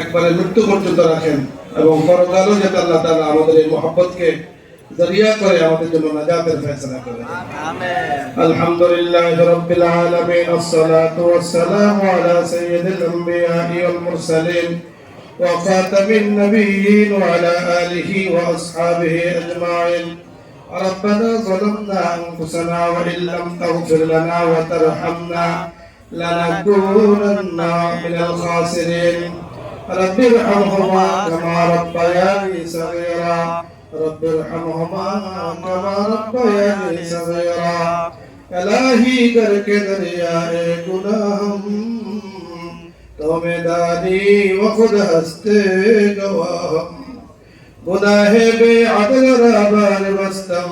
একবারে মৃত্যু পর্যন্ত রাখেন এবং পরকালও যাতে আল্লাহ তাআলা আমাদের এই মহব্বতকে জরিয়া করে আমাদের জন্য নাজাতের ফয়সালা করে দেন। আমিন। আলহামদুলিল্লাহি রাব্বিল আলামিন আসসালাতু ওয়াসসালামু আলা সাইয়্যিদিল আমবিয়া'i ওয়াল মুরসালিন ওয়া খাতামিন নাবিয়্যিন ওয়া আলা আলিহি ওয়া আসহাবিহি আজমাইন। ربنا ظلمنا أنفسنا وإن لم تغفر لنا وترحمنا لنكونن من الخاسرين. رب ارحمهما كما ربياني صغيرا رب ارحمهما كما ربياني صغيرا. الہی کر کے دریائے گناہم تو میں دانی و خود ہستے گواہم. گناہ بے عدل رابار بستم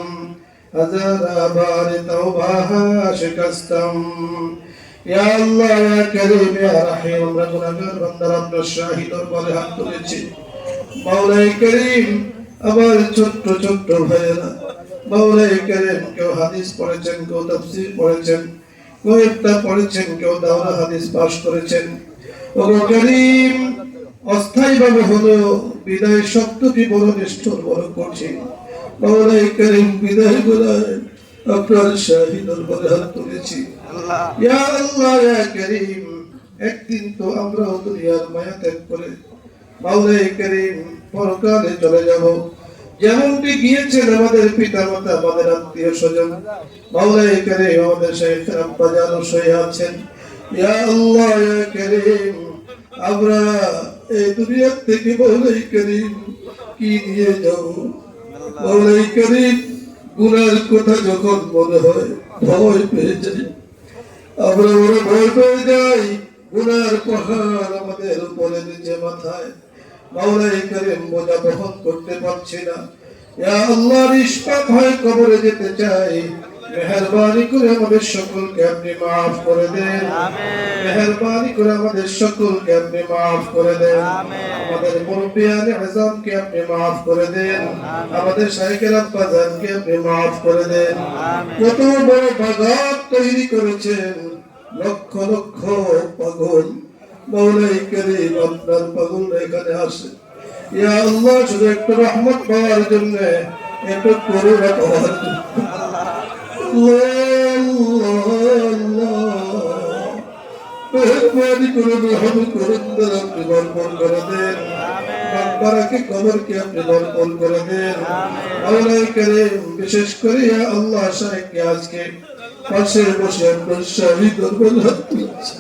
ہزارہ بار توبہ شکستم. یا আল্লাহ ইয়া কারীম ইয়া রহিম, আমরা গুনাহগার বান্দারা আপনার শাহী দরবারে হাত তুলেছি। মাওলাই কারীম, আমার ছোট্ট ছোট্ট ভাইয়েরা, মাওলাই কারীম, কেউ হাদিস পড়েছেন, কেউ তাফসীর পড়েছেন, কেউ ইফতা পড়েছেন, কেউ দাওরা হাদিস পাশ করেছেন। ওগো কারীম, অস্থায়ীভাবে হলেও বিদায় শব্দটি বড় নিষ্ঠুর, বড় কঠিন। মাওলাই কারীম, বিদায় গুলায় আপনার শাহী দরবারে হাত তুলেছি। ইয়া আল্লাহ ইয়া কারীম, একদিন তো আমরা দুনিয়ার মায়া ত্যাগ করে মাওলাই কারীম পরকালে চলে যাব। যেমনটি গিয়েছেন আমাদের পিতামাতা, আমাদের আত্মীয় স্বজন, মাওলাই কারীম আমাদের শাইখ আব্বা জানও সয়ে আছেন। ইয়া আল্লাহ ইয়া কারীম, আমরা এই দুনিয়া থেকে মাওলাই কারীম কি নিয়ে যাব? মাওলাই কারীম, গুনার কথা যখন মনে হয় ভয় পেয়ে যাই, আমরা বড় ভয় পেয়ে যাই। গুনার পাহাড় আমাদের উপরে নিচে মাথায়, মাওলাই কারীম বোঝা বহন করতে পারছি না। ইয়া আল্লাহ, নিষ্পাপ হয়ে কবরে যেতে চাই। মেহেরবানি করে আমাদের সকলকে আপনি মাফ করে দেন। মেহেরবানি করে আমাদের সকলকে আপনি মাফ করে দেন। আমাদের মুরব্বিয়ানে আযমকে আপনি মাফ করে দেন। আমাদের শাইখের আব্বা জানকে আপনি মাফ করে দেন। কত বড় বাগান তৈরি করেছেন, লক্ষ লক্ষ পাগল, মাওলাই কারীম আপনার পাগল এখানে আসে। ইয়া আল্লাহ, শুধু একটু রহমত পাওয়ার জন্য, একটু করুণা পাওয়ার জন্য। মেহরবানি করে রহম করুন, আপনি বরকত করে দেন। বাবাকে কবরকে আপনি বরকত করে দেন। মাওলাই কারীম, বিশেষ করে ইয়া আল্লাহ, শাইখকে আজকে পাশে বসে আপনার শাহী দরবারে হাত তুলেছি।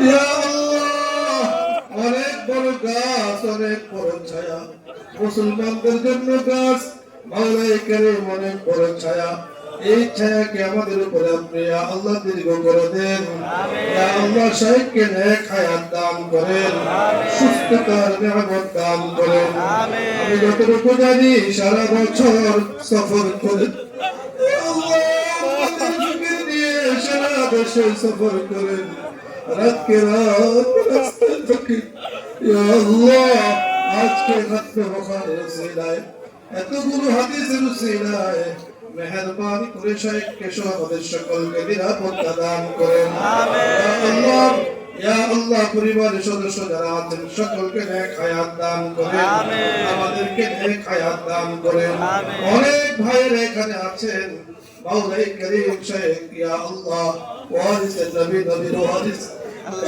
ইয়া আল্লাহ, অনেক বড় গাছ, অনেক বড় ছায়া, মুসলমানদের জন্য গাছ, মাওলাই কারীম অনেক বড় ছায়া। এই ছায়াকে আমাদের উপরে আপনি ইয়া আল্লাহ দীর্ঘ করে দেন। ইয়া আল্লাহ, শাইখকে নেক হায়াত দান করেন, সুস্থতার নিয়ামত দান করেন। আমি যতটুকু জানি সারা বছর সফর করেন, সারা দেশে সফর করেন, রাতকে রাত রাস্তায় থাকেন। ইয়া আল্লাহ, আজকে খাতমে বুখারীর উসিলায়, এতগুলো হাদিসের উসিলায় মেহেরবানি করে শাইখকে সহ আমাদের সকলকে নিরাপত্তা দান করেন। আল্লাহ, ইয়া আল্লাহ, পরিবারের সদস্য যারা আছেন সকলকে নেক হায়াত দান করেন, আমাদেরকে নেক হায়াত দান করেন। অনেক ভাইয়েরা এখানে আছেন, মাওলাই কারীম শাইখ ইয়া আল্লাহ ওয়ারিসে নবী, নবীর ওয়ারিস,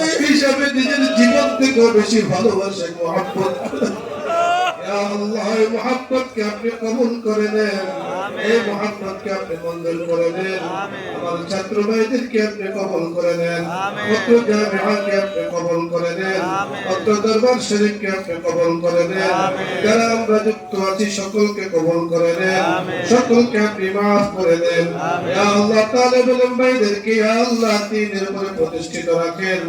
এই হিসাবে নিজের জীবন থেকেও বেশি ভালোবাসে, মহব্বত করেন। ইয়া আল্লাহ, এই মহব্বতকে আপনি কবুল করে নেন, এই মহব্বতকে আপনি মঞ্জুর করে নেন। আমার ছাত্র ভাইদেরকে আপনি কবুল করে নেন, অত্র জামিয়াকে আপনি কবুল করে নেন, অত্র দরবার শরীফকে আপনি কবুল করে নেন। যারা আমরা যুক্ত আছি সকলকে কবুল করে নেন, সকলকে আপনি মাফ করে দেন। ইয়া আল্লাহ, তালেবুল ইলম ভাইদেরকে ইয়া আল্লাহ দ্বীনের উপরে প্রতিষ্ঠিত রাখেন,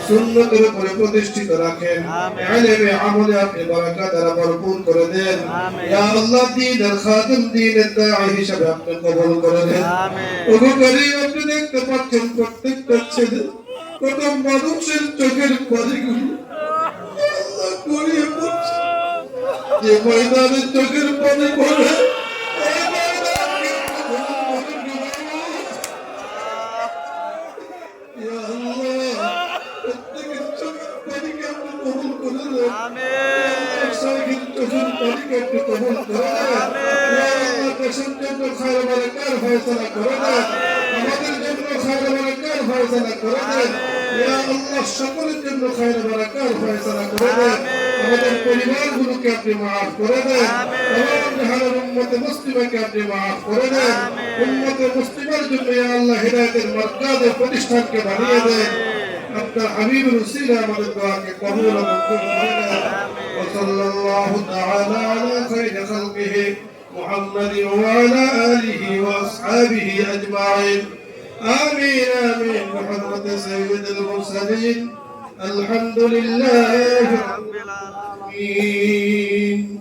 সুন্নতের উপরে প্রতিষ্ঠিত রাখেন, ইলমে আমলে আপনি বারাকা দ্বারা ভরপুর করে দেন। ইয়া আল্লাহ, দ্বীনের খাদিম, দ্বীনের দাঈ হিসেবে আপনি কবুল করে নেন। ওগো কারীম, আপনি দেখতে পাচ্ছেন প্রত্যেকটা ছেলে, কত মানুষের চোখের পানিগুলো আল্লাহ গড়িয়ে পড়ছে। যে ময়দানে চোখের পানি পড়ে, ইয়া আল্লাহ, প্রত্যেকের চোখের পানিকে আপনি কবুল করে দেন আমিন সাইকিল তুফুল তরিকাকে কবুল করে দেন ইয়া আল্লাহ দেশের জন্য খায়র বারাকার ফয়সালা করে দেন আমাদের জন্য খায়র বারাকার ফয়সালা করে দেন ইয়া আল্লাহ সকলের জন্য খায়র বারাকার ফয়সালা করে দেন আমাদের পরিবারগুলোকে আপনি মাফ করে দেন এবং জাহানের উম্মতে মুসলিমাকে আপনি মাফ করে দেন উম্মতে মুসলিমের জন্য ইয়া আল্লাহ হিদায়াতের মার্কাজে প্রতিষ্ঠানকে বানিয়ে দেন আপনার হাবিবের উসিলা আমাদের দোয়াকে কবুল ও মঞ্জুর করে নেন وصلى الله تعالى على خير خلقه محمد وعلى آله وأصحابه أجمعين آمين آمين بحرمة سيد المرسلين الحمد لله رب العالمين